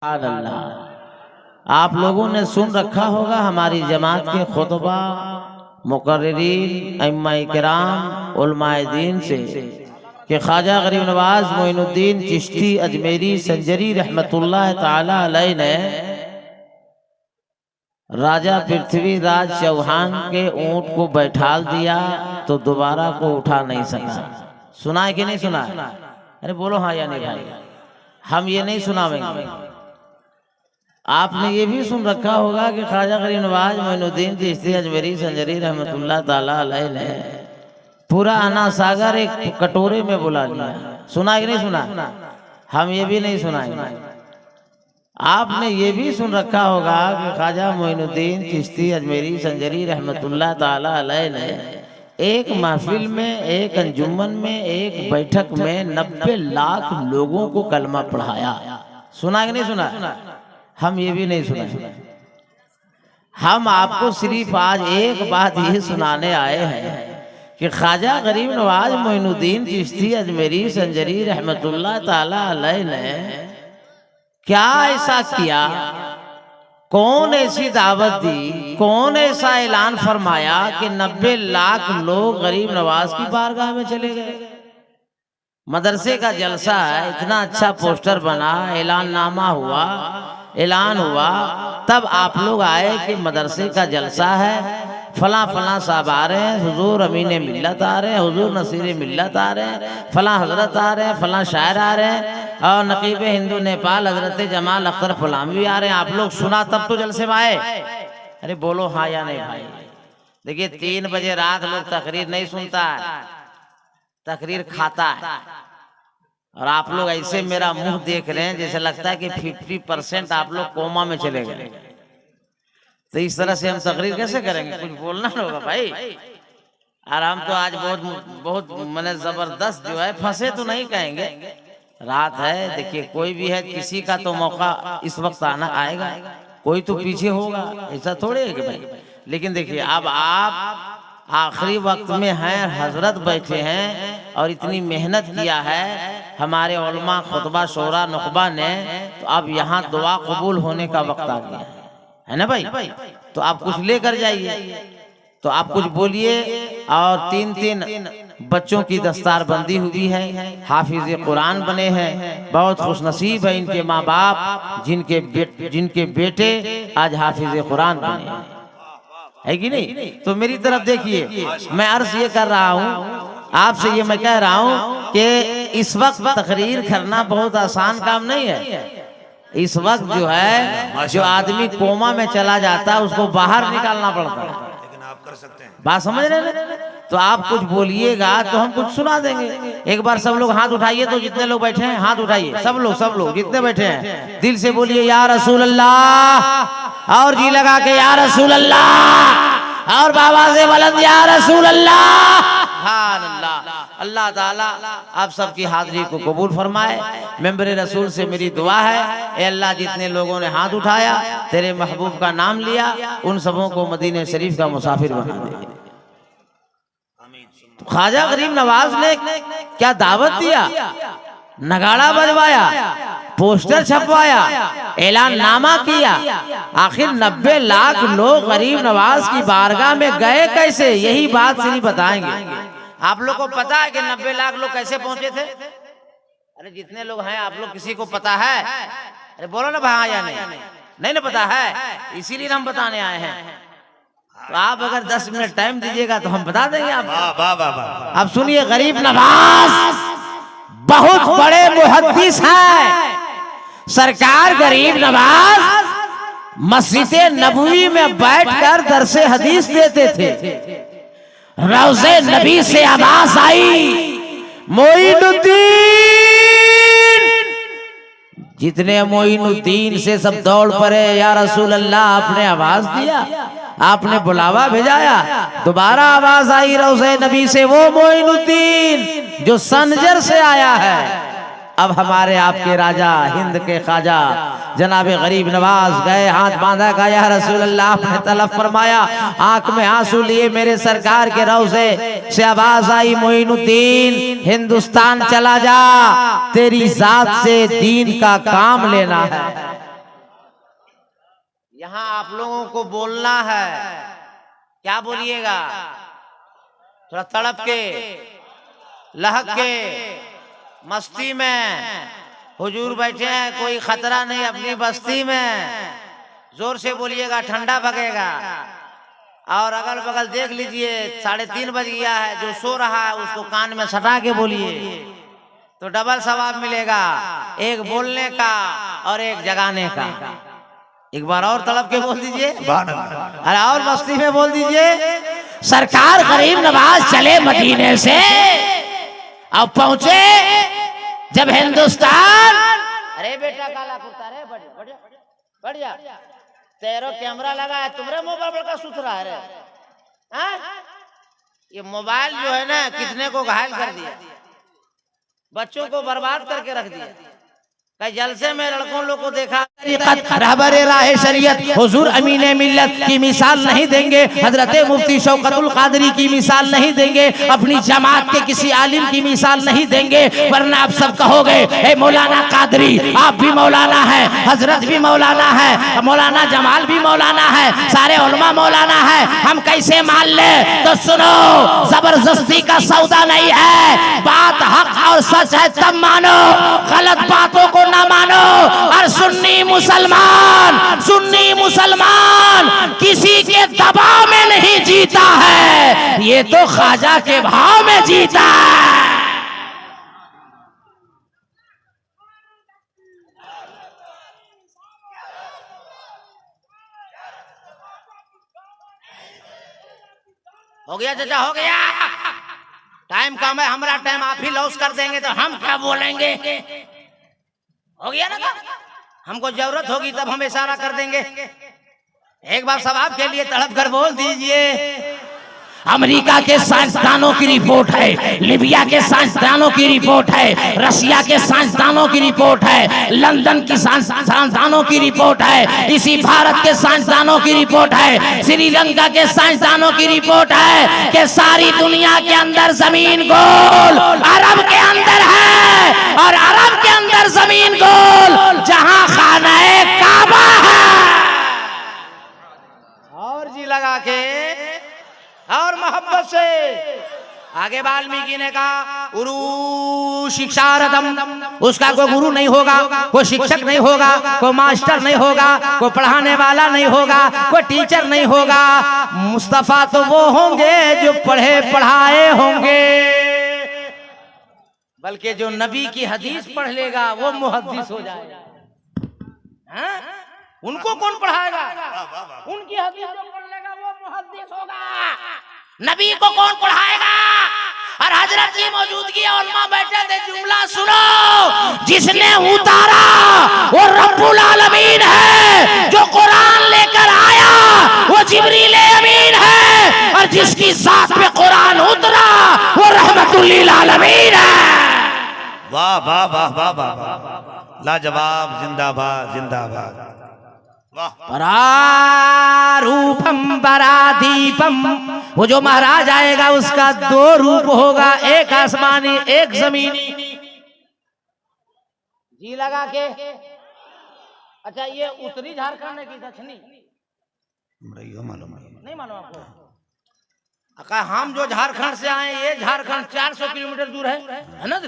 अल्लाह। आप लोगों ने सुन रखा होगा हमारी जमात के खुतबा मुकर्रिरीन अइम्मा किराम उलमाए दीन से कि ख्वाजा गरीब नवाज मोइनुद्दीन चिश्ती अजमेरी संजरी रहमतुल्लाह ताला अलैह ने राजा पृथ्वीराज चौहान के ऊंट को बैठाल दिया तो दोबारा को उठा नहीं सका। सुना है कि नहीं सुना है? अरे बोलो हाँ या नहीं भाई। हम ये नहीं सुनावेंगे। आपने ये भी सुन रखा होगा कि ख्वाजा गरीब नवाज मोइनुद्दीन चिश्ती अजमेरी संजरी रहमतुल्लाह ताला अलैह ने पूरा अना सागर एक कटोरे में बुला लिया। सुना है कि नहीं सुना? हम ये भी नहीं सुनाएंगे। आपने ये भी सुन रखा होगा कि ख्वाजा मोइनुद्दीन चिश्ती अजमेरी संजरी रहमतुल्लाह ताला अलैह ने एक महफिल में, एक अंजुमन में, एक बैठक में 90 लाख लोगों को कलमा पढ़ाया। सुना कि नहीं सुना? हम ये भी नहीं सुना। हम आपको सिर्फ आज एक बात ये सुनाने आए हैं कि ख्वाजा गरीब नवाज मोइनुद्दीन चिश्ती अजमेरी संजरी रहमतुल्लाह ताला अलैह ने क्या ऐसा किया, कौन ऐसी दावत दी, कौन ऐसा ऐलान फरमाया कि 90 लाख लोग गरीब नवाज की बारगाह में चले गए। मदरसे का जलसा है, इतना अच्छा पोस्टर बना, ऐलाननामा हुआ, ऐलान हुआ, तब आप लोग आए कि मदरसे का जलसा है, फला फला साहब आ रहे हैं, हुजूर अमीन मिल्लत आ रहे हैं, हुजूर नसीर मिल्लत आ रहे हैं, फला हजरत आ रहे हैं, फला शायर आ रहे हैं और नकीब हिंदू नेपाल हजरत जमाल अख्तर फलामी आ रहे हैं। आप लोग सुना तब तो जलसे में आए। अरे बोलो हाँ या नहीं भाई। देखिए 3 बजे रात लोग तकरीर नहीं सुनता है, तकरीर खाता है। और आप लोग ऐसे मेरा मुंह देख रहे हैं जैसे लगता है कि 50% आप लोग कोमा में चले गए। तो इस तरह से हम तकरीर कैसे करेंगे? कुछ बोलना होगा भाई। और हम तो आज बहुत मैंने जबरदस्त जो है फंसे तो नहीं कहेंगे, रात है। देखिए कोई भी है, किसी का तो मौका इस वक्त आना आएगा, कोई तो पीछे होगा, ऐसा थोड़े है कि भाई। लेकिन देखिए अब आप आखिरी वक्त में हैं, हजरत बैठे हैं और इतनी मेहनत किया है हमारे उलमा खुतबा शोरा नुखबा ने, तो अब यहाँ दुआ कबूल होने का वक्त आ गया है ना भाई। तो आप कुछ लेकर जाइए, तो आप कुछ बोलिए। और 3 बच्चों की दस्तारबंदी हुई है, हाफिज कुरान बने हैं, बहुत खुशनसीब है इनके माँ बाप जिनके बेटे आज हाफिज कुरान बने हैं, है कि नहीं? तो मेरी तरफ देखिए, मैं अर्ज ये कर रहा हूँ आपसे, ये मैं कह रहा हूँ कि इस वक्त तकरीर करना बहुत आसान काम नहीं है। इस वक्त जो है जो आदमी कोमा में चला जाता है उसको बाहर निकालना पड़ता है। लेकिन आप कर सकते हैं, बात समझ रहे हैं? तो आप कुछ बोलिएगा तो हम कुछ सुना देंगे। एक बार सब लोग हाथ उठाइए, तो जितने लोग बैठे हैं हाथ उठाइए, सब लोग जितने बैठे हैं दिल से बोलिए या रसूल अल्लाह, और जी लगा के या रसूल अल्लाह, और बाबा से बुलंद या रसूल अल्लाह। अल्लाह ताला आप सबकी हाजिरी को कबूल फरमाए। मेंबर रसूल से मेरी दुआ है, ए अल्लाह जितने लोगों ने हाथ उठाया तेरे महबूब का नाम लिया, उन सबों को मदीने शरीफ का मुसाफिर बना दे। तो ख्वाजा गरीब नवाज ने क्या दावत दिया, नगाड़ा बजवाया, पोस्टर छपवाया, ऐलाननामा किया। आखिर 90 लाख लोग गरीब नवाज की बारगाह में गए कैसे, यही बात सिर्फ बताएंगे। आप लोग को पता है कि 90 लाख लोग कैसे पहुंचे थे? अरे जितने लोग हैं आप लोग किसी को पता है? अरे बोलो ना भाई या नहीं ना पता है, इसीलिए हम बताने आए हैं। तो आप अगर 10 मिनट टाइम दीजिएगा तो हम बता देंगे आपको। अब सुनिए, गरीब नवाज बहुत बड़े मुहद्दिस हैं। सरकार गरीब नवाज मस्जिद नबवी में बैठकर दरसे हदीस देते थे। रौज़े नबी से आवाज आई मोइनुद्दीन, जितने मोइनुद्दीन से सब दौड़ पड़े, या रसूल अल्लाह। आपने आवाज दिया, आपने बुलावा भेजाया, दोबारा आवाज आई रौज़े नबी से, वो मोइनुद्दीन जो संजर से आया है। अब हमारे आपके राजा हिंद के ख्वाजा जनाब गरीब नवाज गए, हाथ बांधा, का या रसूल अल्लाह। आपने तलब फरमाया, आंख में आंसू लिए मेरे सरकार के रौज़े से आवाज आई मोइनुद्दीन हिंदुस्तान चला जा, तेरी जात से दीन का काम लेना है। यहाँ आप लोगों को बोलना है। क्या बोलिएगा? थोड़ा तड़प के, लहक के, मस्ती में। हुजूर बैठे हैं, कोई खतरा नहीं अपनी बस्ती में। जोर से बोलिएगा, ठंडा भगेगा। और अगल बगल देख लीजिए, 3:30 बज गया है। जो सो रहा है उसको कान में सटा के बोलिए तो डबल सवाब मिलेगा, एक बोलने का और एक जगाने का। एक बार और तड़प के बोल दीजिए, अरे और मस्ती में बोल दीजिए। सरकार गरीब नवाज चले मदीने से, अब पहुंचे जब हिंदुस्तान। अरे बेटा काला कुर्ता रे, बढ़िया तेरो कैमरा लगा है, तुम्हारे मोबाइल का सुथरा है रे। ये मोबाइल जो है ना, कितने को घायल कर दिया, बच्चों को बर्बाद करके रख दिया। कई जलसे में लड़कों लोग को देखा, रहबरे राह शरीयत हुजूर अमीने मिल्लत की मिसाल नहीं देंगे, हजरत मुफ्ती शौकतुल कादरी की मिसाल नहीं देंगे, अपनी जमात के किसी आलिम की मिसाल नहीं देंगे, वरना आप सब कहोगे ए मौलाना कादरी आप भी मौलाना है, हजरत भी मौलाना है, मौलाना जमाल भी मौलाना है, सारे उलमा मौलाना है, हम कैसे मान ले? तो सुनो, जबरदस्ती का सौदा नहीं है, बात हक और सच है तब मानो, गलत बातों को ना मानो। और सुन्नी मुसलमान किसी के दबाव में नहीं जीता है, ये तो ख्वाजा के भाव में जीता है। हो गया चाचा, हो गया, टाइम कम है, हमारा टाइम आप ही लॉस कर देंगे तो हम क्या बोलेंगे? हो गया ना, हमको जरूरत होगी तब हम इशारा कर देंगे। एक बार सब आपके लिए तड़प कर बोल दीजिए। अमेरिका के साइंसदानों की रिपोर्ट है, लीबिया के साइंसदानों की रिपोर्ट है, रशिया के साइंसदानों की रिपोर्ट है, लंदन की साइंसदानों की रिपोर्ट है, इसी भारत के साइंसदानों की रिपोर्ट है, श्रीलंका के साइंसदानों की रिपोर्ट है कि सारी दुनिया के अंदर जमीन गोल अरब के अंदर है, और अरब के अंदर जमीन गोल जहां खाना-ए काबा है। और जी लगा के और मोहब्बत से आगे वाल्मीकि ने कहा, गुरु शिक्षारतम, उसका कोई गुरु नहीं होगा, कोई शिक्षक नहीं होगा, कोई मास्टर नहीं होगा, कोई पढ़ाने वाला नहीं होगा, कोई टीचर नहीं होगा। मुस्तफा तो वो होंगे जो पढ़े पढ़ाए होंगे, बल्कि जो नबी की हदीस पढ़ लेगा वो मुहद्दिस हो जाएगा। उनको कौन पढ़ाएगा? उनकी हदीस जो पढ़ लेगा वो मुहद्दिस होगा। नबी को कौन पढ़ाएगा? और हजरत की मौजूदगी उलमा बैठे थे, जुमला सुनो, जिसने उतारा वो रब्बुल आलमीन है, जो कुरान लेकर आया वो जिब्रील अमीन है, और जिसकी जात पे कुरान उतरा वो रहमतुल लिल आलमीन है। वाह वाह वाह वाह वाह, लाजवाब, जिंदाबाद जिंदाबाद। परारूपम परादीपम, वो जो महाराज आएगा उसका 2 रूप होगा, एक आसमानी एक जमीनी। जी लगा के। अच्छा, ये उत्तरी झारखंड है कि दक्षिणी? नहीं मालूम आपको? हम जो झारखंड से आए, ये झारखंड 400 किलोमीटर दूर है ना?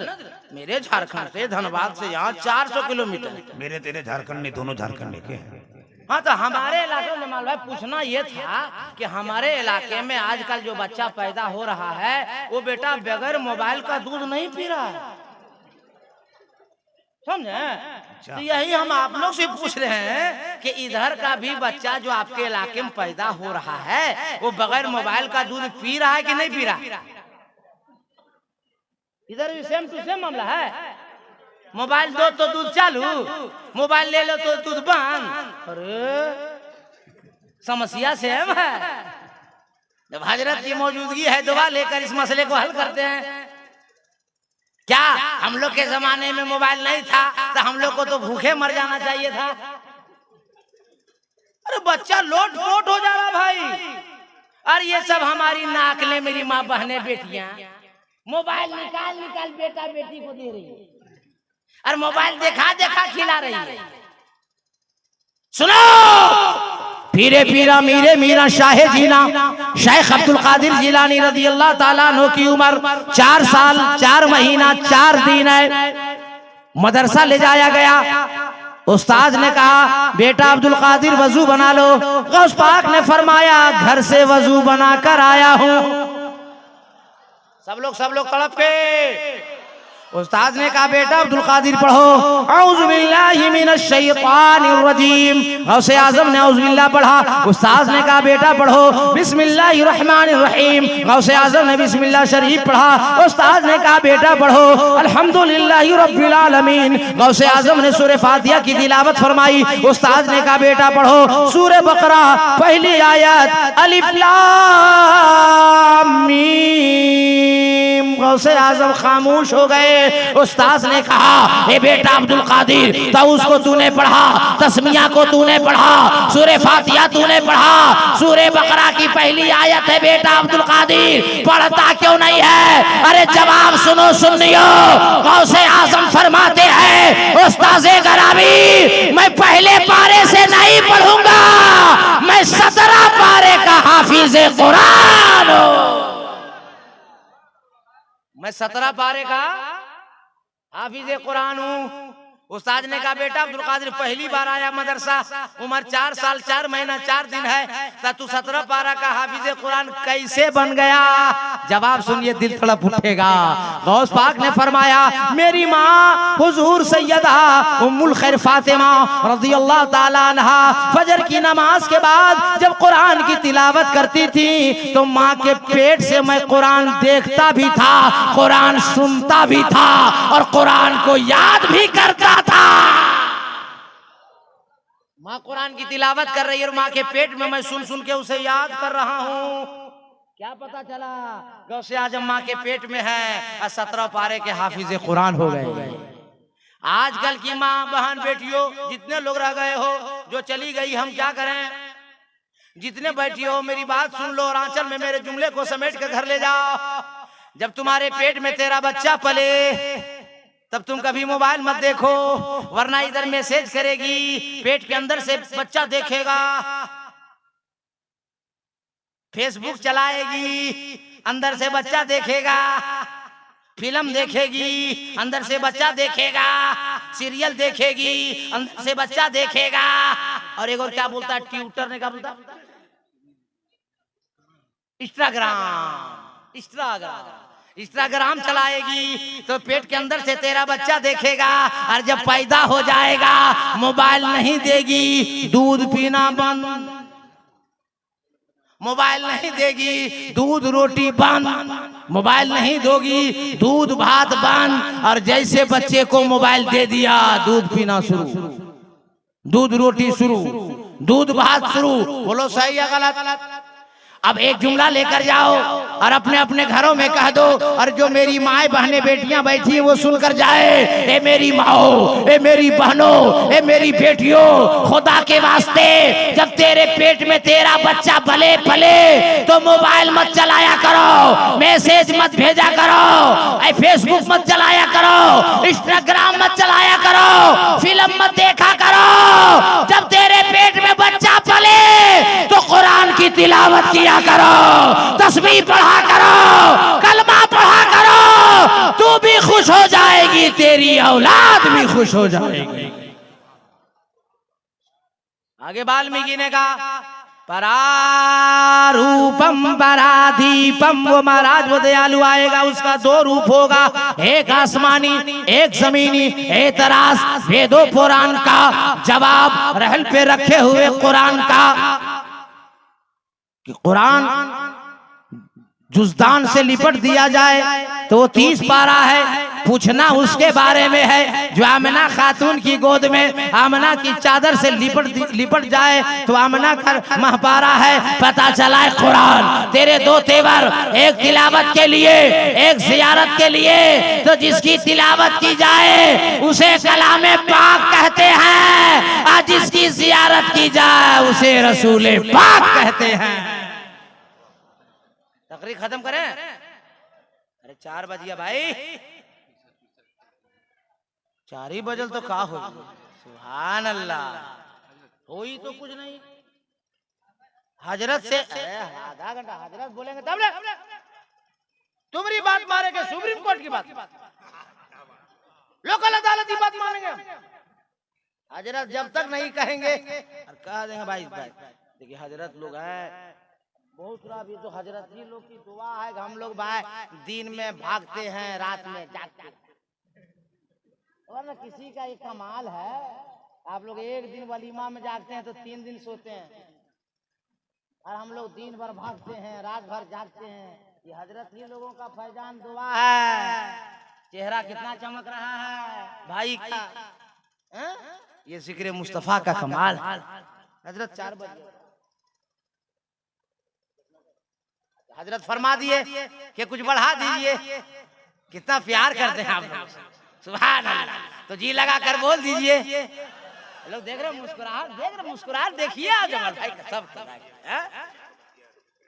मेरे झारखंड से, धनबाद से यहाँ 400 किलोमीटर। मेरे तेरे झारखंड नहीं, दोनों झारखंड के। हाँ, तो हमारे इलाके में मालूम है, पूछना ये था कि हमारे इलाके में आजकल जो बच्चा पैदा हो रहा है वो बेटा बगैर मोबाइल का दूध नहीं पी रहा है, समझे? तो यही हम आप लोग से पूछ रहे हैं कि इधर का भी बच्चा जो आपके इलाके में पैदा हो रहा है वो बगैर मोबाइल का दूध पी रहा है कि नहीं पी रहा? इधर भी सेम टू सेम मामला है। मोबाइल दो तो दूध चालू, मोबाइल ले लो तो दूध बंद। अरे समस्या सेम है। जब हजरत की मौजूदगी है, दुआ लेकर इस मसले को हल करते हैं। क्या हम लोग के जमाने में मोबाइल नहीं था तो हम लोग को तो भूखे मर जाना चाहिए था? अरे बच्चा लोट पोट हो जा रहा भाई। और ये सब हमारी नाकले, मेरी माँ बहने बेटियां मोबाइल निकाल निकाल बेटा बेटी को दे रही है, और मोबाइल देखा देखा खिला रही है। सुनो, पीरे पीरा मीरे मीरा शाहे जीना शेख अब्दुल कादिर जिलानी रज़ी अल्लाह ताला अन्हु की उम्र 4 साल 4 महीना 4 दिन है। मदरसा ले जाया गया। उस्ताद ने कहा बेटा अब्दुल कादिर वजू बना लो। गौस पाक ने फरमाया घर से वजू बना कर आया हूं। सब लोग तड़प के। उस्ताद ने कहा बेटा अब्दुल कादिर पढ़ो औज़ु बिल्लाहि मिनश शैतानिर रजीम। गौसे आजम ने औज़ु बिल्लाह पढ़ा। उस्ताद ने कहा बेटा पढ़ो बिस्मिल्लाहिर रहमानिर रहीम। गौसे आजम ने बिस्मिल्लाह शरीफ पढ़ा। उस्ताद ने कहा बेटा पढ़ो अल्हम्दुलिल्लाहि रब्बिल आलमीन। गौसे आजम ने सूरह फातिहा की तिलावत फरमाई। उस्ताद ने कहा बेटा पढ़ो सूरह बकरा पहली आयत अलिफ लाम मीम। गौसे आजम खामोश हो गए। उस्ताद ने कहा ए बेटा अब्दुल कादिर तो उसको तूने पढ़ा, तस्मिया को तूने पढ़ा, सूरह फातिहा तूने पढ़ा, सूरह बकरा की पहली आयत है बेटा अब्दुल कादिर, पढ़ता क्यों नहीं है? अरे जवाब सुनो सुनियो। गौसे आजम फरमाते हैं उस्ताद गरामी मैं पहले पारे से नहीं पढ़ूंगा, मैं 17 पारे का हाफिज कुरान हूं। मैं 17 पारे का हाफिज कुरान हूँ। उस्ताद ने कहा बेटा अब्दुल कादिर पहली बार आया मदरसा, उम्र 4 साल 4 महीना 4 दिन है, तो तू 17 पारा का हाफिज कुरान कैसे बन गया? जवाब सुनिए दिल तड़प उठेगा। गौस पाक ने फरमाया मेरी माँ हुजूर सैयदा उम्मुल खैर फातिमा रज़ियल्लाहु ताला अन्हा फजर की नमाज के बाद जब कुरान की तिलावत करती थी तो माँ के पेट से मैं कुरान देखता भी था, कुरान सुनता भी था और कुरान को याद भी करता था। माँ कुरान की तिलावत कर रही है और माँ के पेट में मैं सुन सुन के उसे याद कर रहा हूँ। क्या पता चला? गौसे आजम माँ के पेट में है और 17 पारे के हाफिज कुरान हो गए। आजकल की माँ बहन बेटियों जितने लोग रह गए हो, जो चली गई हम क्या करें? जितने बैठी हो मेरी बात सुन लो और आंचल में मेरे जुमले को समेट के घर ले जाओ। जब तुम्हारे पेट में तेरा बच्चा पले तब तुम कभी मोबाइल मत देखो, वरना इधर मैसेज करेगी, पेट के अंदर से बच्चा देखेगा, फेसबुक चलाएगी, अंदर से बच्चा देखेगा, फिल्म देखेगी, अंदर से बच्चा देखेगा, सीरियल देखेगी, अंदर से बच्चा देखेगा। और एक और क्या बोलता है ट्विटर ने, क्या बोलता? इंस्टाग्राम चलाएगी तो पेट के अंदर से तेरा बच्चा देखेगा और जब पैदा हो जाएगा मोबाइल नहीं देगी, दूध पीना बंद, मोबाइल नहीं देगी, दूध रोटी बंद, मोबाइल नहीं दोगी, दूध भात बंद। और जैसे बच्चे को मोबाइल दे दिया दूध पीना शुरू, दूध रोटी शुरू, दूध भात शुरू। बोलो सही या गलत? अब एक जुमला लेकर जाओ और अपने अपने घरों में कह दो, और जो मेरी माए बहनें बेटियां बैठी हैं वो सुनकर जाए। ए मेरी माओ, ए मेरी बहनों, ए मेरी बेटियों, खुदा के वास्ते जब तेरे पेट में तेरा बच्चा पले पले तो मोबाइल मत चलाया करो, मैसेज मत भेजा करो, फेसबुक मत चलाया करो, इंस्टाग्राम मत चलाया करो, फिल्म मत देखा करो। जब तेरे पेट में बच्चा पले तो कुरान की तिलावत किया करो, तस्बीह पढ़ा करो, कलमा पढ़ा करो, तू भी खुश हो जाएगी, तेरी औलाद भी खुश हो जाएगी। आगे वाल्मीकि ने कहा परारूपम परादीपम, वो महाराज वो दयालु आएगा, उसका 2 रूप होगा, एक आसमानी एक जमीनी। एतराज वेदों पुराण का जवाब रहल पे रखे हुए कुरान का, कि कुरान जुज़दान से लिपट दिया जाए तो वो 30 पारा है, पूछना उसके बारे में है। जो आमना खातून की गोद में आमना की चादर से लिपट जाए तो आमना का महपारा है। पता चला है कुरान तेरे 2 तेवर, एक तिलावत के लिए एक जियारत के लिए। तो जिसकी तिलावत की जाए उसे कलामे पाक कहते हैं और जिसकी जियारत की जाए उसे रसूले पाक कहते हैं। तकरीर खत्म करें? अरे 4 बज गया भाई, 4 ही बजल तो का हो। सुभान अल्लाह, कोई तो कुछ नहीं। हजरत से आधा घंटा हजरत बोलेंगे तब ना तुम्हारी बात मानेंगे, सुप्रीम कोर्ट की बात, लोकल अदालत की बात मानेंगे। हजरत जब तक नहीं कहेंगे और कह देंगे भाई देखिए हजरत लोग हैं बहुत सारा, भी तो हजरत जी लोग की दुआ है कि हम लोग भाई दिन में भागते हैं रात में जागते हैं, और किसी का एक कमाल है, आप लोग एक दिन वलीमा में जागते हैं तो 3 दिन सोते हैं, और हम लोग दिन भर भागते हैं रात भर जागते हैं। ये हजरत ही लोगों का फैजान दुआ है। चेहरा कितना चमक रहा है भाई का, ये जिक्र मुस्तफा का कमाल। हजरत 4 बजे हजरत फरमा दिए कि कुछ बढ़ा दीजिए, कितना प्यार करते हैं आप लोग, सुभान अल्लाह। तो जी लगा कर बोल दीजिए। लोग देख रहे मुस्कुराहट देखिए आप जमाल भाई का सब।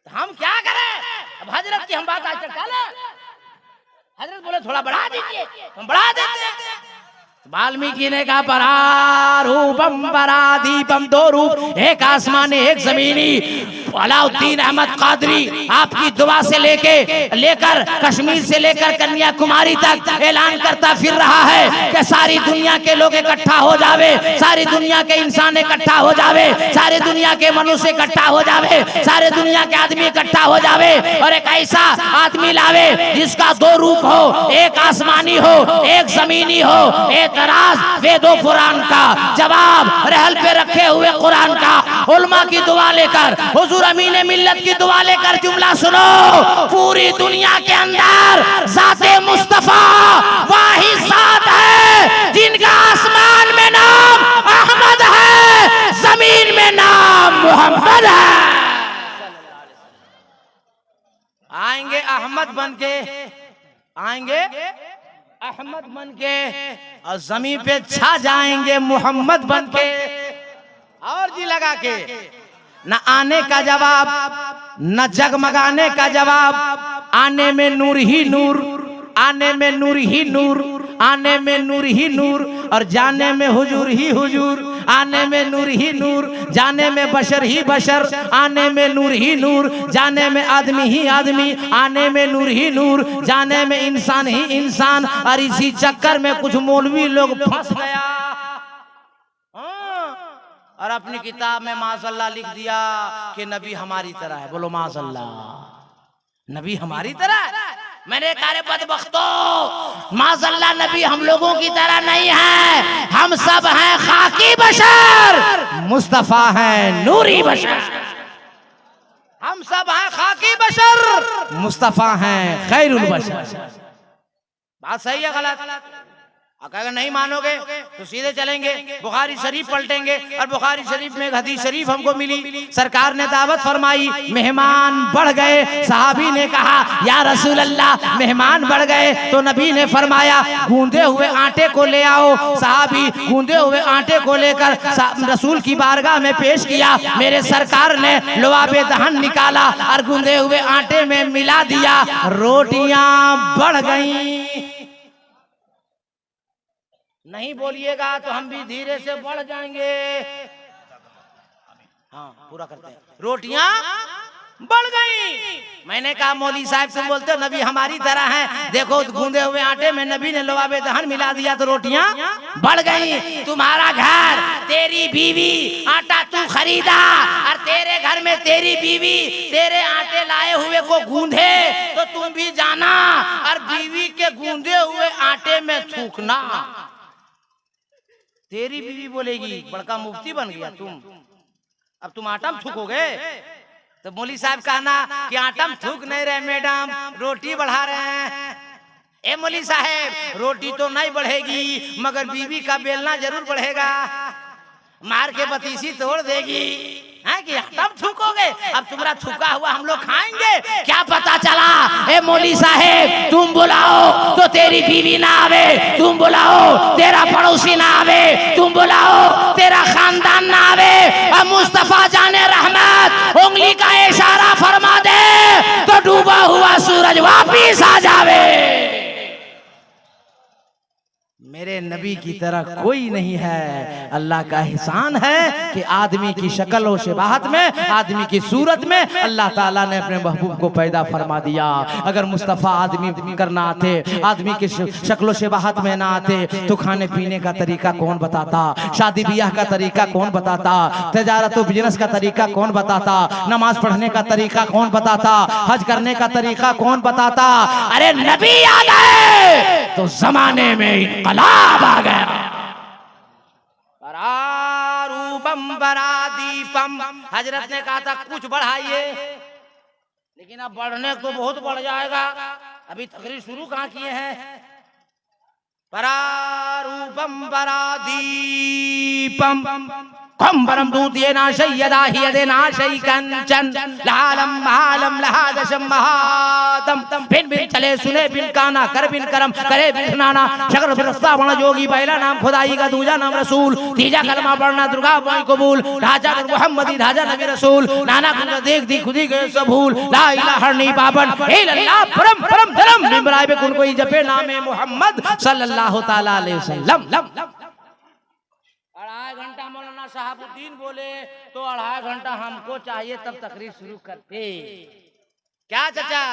तो हम क्या करें, अब हजरत की हम बात आज तक डाले, हजरत बोले थोड़ा बढ़ा दीजिए, हम बढ़ा देते हैं। वाल्मीकि ने कहा परारूपम परादीपम, 2 रूप, एक आसमानी एक जमीनी। अलाउद्दीन अहमद कादरी आपकी दुआ से लेकर कश्मीर से लेकर कन्याकुमारी तक ऐलान करता फिर रहा है कि सारी दुनिया के लोग इकट्ठा हो जावे, सारी दुनिया के इंसान इकट्ठा हो जावे, सारी दुनिया के मनुष्य इकट्ठा हो जावे, सारे दुनिया के आदमी इकट्ठा हो जावे, और एक ऐसा आदमी लावे जिसका 2 रूप हो, एक आसमानी हो एक जमीनी हो, एक राज वेदों कुरान का, जवाब रहल पे रखे हुए कुरान का, उल्मा की दुआ लेकर, हुजूर अमीन मिल्लत की दुआ लेकर जुमला सुनो, पूरी दुनिया के अंदर ज़ाते मुस्तफा वाही ज़ात है जिनका आसमान में नाम अहमद है, जमीन में नाम मोहम्मद है। आएंगे अहमद बन के, आएंगे अहमद बन के, और जमीन पे छा जाएंगे मोहम्मद बन के। और जी लगा के, न आने का जवाब न जगमगाने का जवाब, आने में नूर ही नूर, आने में नूर ही नूर, आने में नूर ही नूर, और जाने में हुजूर ही हुजूर, आने में नूर ही नूर, जाने में बशर ही बशर, आने में नूर ही नूर, जाने में आदमी ही आदमी, आने में नूर ही नूर, जाने में इंसान ही इंसान। और इसी चक्कर में कुछ मौलवी लोग फंस गया और अपनी किताब में माशअल्लाह लिख दिया कि नबी हमारी तरह है। बोलो माशअल्लाह, नबी हमारी तरह है। मैंने कहा बदबख्तों, माशअल्लाह नबी हम लोगों की तरह नहीं है, हम सब हैं खाकी बशर, मुस्तफा है नूरी बशर। हम सब हैं खाकी बशर, मुस्तफा हैं खैरुल बशर। बात सही है गलत? अगर नहीं मानोगे तो सीधे चलेंगे बुखारी शरीफ पलटेंगे, और बुखारी शरीफ में एक हदीस शरीफ हमको मिली, सरकार ने दावत फरमाई, मेहमान बढ़ गए, सहाबी ने कहा या रसूल अल्लाह मेहमान बढ़ गए, तो नबी ने फरमाया गूंदे हुए आटे को ले आओ। सहाबी गूंदे हुए आटे को लेकर रसूल की बारगाह में पेश किया, मेरे सरकार ने लुआबे दहन निकाला और गूंदे हुए आटे में मिला दिया, रोटियां बढ़ गईं। नहीं बोलिएगा तो हम भी धीरे से बढ़ जाएंगे। हाँ पूरा करते हैं। रोटियां बढ़ गई। मैंने कहा मौली साहब तुम बोलते हो नबी हमारी तरह हैं, देखो गूंदे हुए आटे में नबी ने लुआबे दहन मिला दिया तो रोटियां बढ़ गई। तुम्हारा घर, तेरी बीवी आटा तू खरीदा और तेरे घर में तेरी बीवी तेरे आटे लाए हुए को गूंधे तो तुम भी जाना और बीवी के गूंधे हुए आटे में थूकना। तेरी बीवी बोलेगी बड़का मुफ्ती बन गया तुम, अब तुम आटा में थूकोगे। तो मौली साहब कहना कि आटा में थूक नहीं रहे मैडम, रोटी बढ़ा रहे हैं। ए मौली साहब रोटी तो नहीं बढ़ेगी मगर बीवी का बेलना जरूर बढ़ेगा, मार के बतीसी तोड़ देगी। है कि आटा में थूकोगे, अब तुम्हारा थूका हुआ हम लोग खाएंगे। क्या पता चला ए मौली साहेब तुम बुलाओ तो तेरी बीवी ना आवे, तुम बुलाओ तेरा पड़ोसी ना आवे, तुम बुलाओ तेरा खानदान ना आवे, और मुस्तफा जाने रहमत उंगली का इशारा फरमा दे तो डूबा हुआ सूरज वापिस आ जावे। मेरे नबी की तरह कोई नहीं है। अल्लाह का एहसान है कि आदमी की शक्ल और शबाहत में, आदमी की सूरत में अल्लाह ताला ने अपने महबूब को पैदा फरमा दिया। अगर मुस्तफ़ा आदमी करना आते, आदमी की शक्ल शबाहत में ना आते तो खाने पीने का तरीका कौन बताता, शादी ब्याह का तरीका कौन बताता, तजारत और बिजनेस का तरीका कौन बताता, नमाज पढ़ने का तरीका कौन बताता, हज करने का तरीका कौन बताता। अरे नबी आ गए तो जमाने में इनकलाब आ गया। परारूपम परादीपम, हजरत ने कहा था कुछ बढ़ाइए, लेकिन अब बढ़ने को बहुत बढ़ जाएगा, अभी तकरीर शुरू कहाँ किए हैं। परारूपम परादीपम कंबरम दूतेना शय्यदा हियदेना शय्कंचन लालम महालम लहादशम महादम बिन बिन चले सुने बिन काना कर बिन करम करे बिन सुनाना शक्र फिरस्ता बना जोगी, पहला नाम खुदाई का, दूजा नाम रसूल, तीजा कलमा पढ़ना दुर्गा बोई कबूल, राजा मुहम्मदी राजा नबी रसूल, नाना कुछ देख दी खुदी गए सब भूल, ला इलाहा नहीं बाबन इल्लल्लाह परम परम धर्म निमराए पे कुन कोई जपे नामे मोहम्मद सल्लल्लाहु ताला अलैहि वसल्लम। 2.5 घंटा मौलाना शहाबुद्दीन बोले तो 2.5 घंटा हमको चाहिए, तब तकरीर शुरू करते। क्या चाचा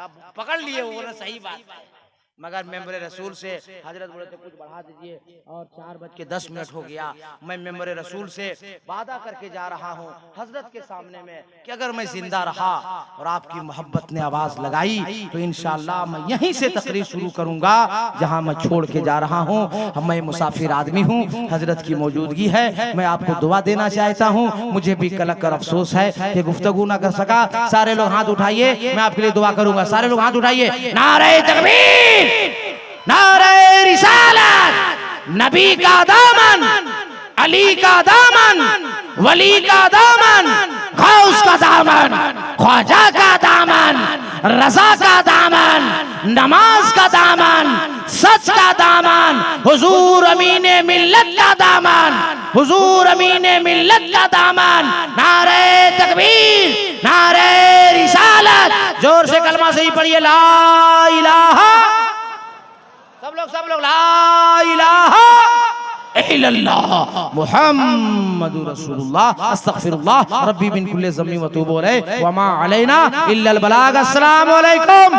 अब पकड़ लिए, वो बोला सही बात है, मगर मेंबर रसूल से हजरत बोले तो कुछ बढ़ा दीजिए, और 4:10 हो गया। मैं मेंबर रसूल से वादा करके जा रहा हूँ हजरत के सामने में कि अगर मैं जिंदा रहा और आपकी मोहब्बत ने आवाज लगाई तो इंशाअल्लाह मैं यहीं से तकरीर शुरू करूंगा जहां मैं छोड़ के जा रहा हूँ। मैं मुसाफिर आदमी हूँ, हजरत की मौजूदगी है, मैं आपको दुआ देना चाहता हूँ। मुझे भी कलक कर अफसोस है कि गुफ्तगू ना कर सका। सारे लोग हाथ उठाइए, मैं आपके लिए दुआ करूंगा। सारे लोग हाथ उठाइए। नारे तकबीर, नारे रिसालत, नबी का दामन, अली का दामन, वली का दामन, गौस का दामन, ख्वाजा का दामन, रजा का दामन, नमाज का दामन, सच का दामन, हुजूर अमीने मिल्लत का दामन, हुजूर अमीने मिल्लत का दामन। नारे तकबीर, नारे रिसालत, जोर से कलमा सही पढ़िए, ला इलाहा, सब लोग ला इलाहा इल्लल्लाह मुहम्मदुर रसूलुल्लाह अस्तगफिरुल्लाह रब्बी मिन कुल्ली ज़म्बि व तूबु अलैहि व मा अलैना इल्लल बलाग। अस्सलामु अलैकुम।